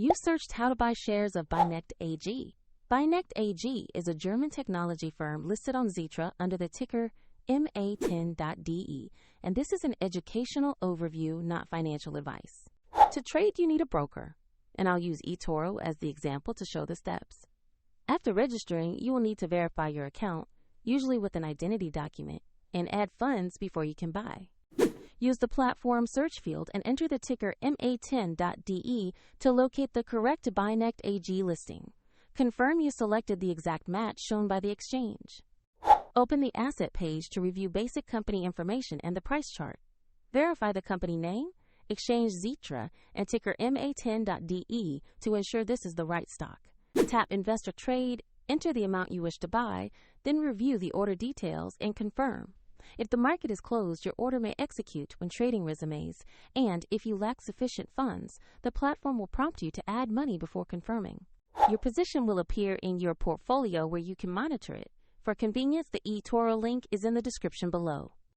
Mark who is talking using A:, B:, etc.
A: You searched how to buy shares of Binect AG. Binect AG is a German technology firm listed on Xetra under the ticker MA10.DE, and this is an educational overview, not financial advice. To trade, you need a broker, and I'll use eToro as the example to show the steps. After registering, you will need to verify your account, usually with an identity document, and add funds before you can buy. Use the platform search field and enter the ticker MA10.DE to locate the correct Binect AG listing. Confirm you selected the exact match shown by the exchange. Open the asset page to review basic company information and the price chart. Verify the company name, exchange Xetra, and ticker MA10.DE to ensure this is the right stock. Tap Invest or Trade, enter the amount you wish to buy, then review the order details and confirm. If the market is closed, your order may execute when trading resumes, and if you lack sufficient funds, the platform will prompt you to add money before confirming. Your position will appear in your portfolio where you can monitor it. For convenience, the eToro link is in the description below.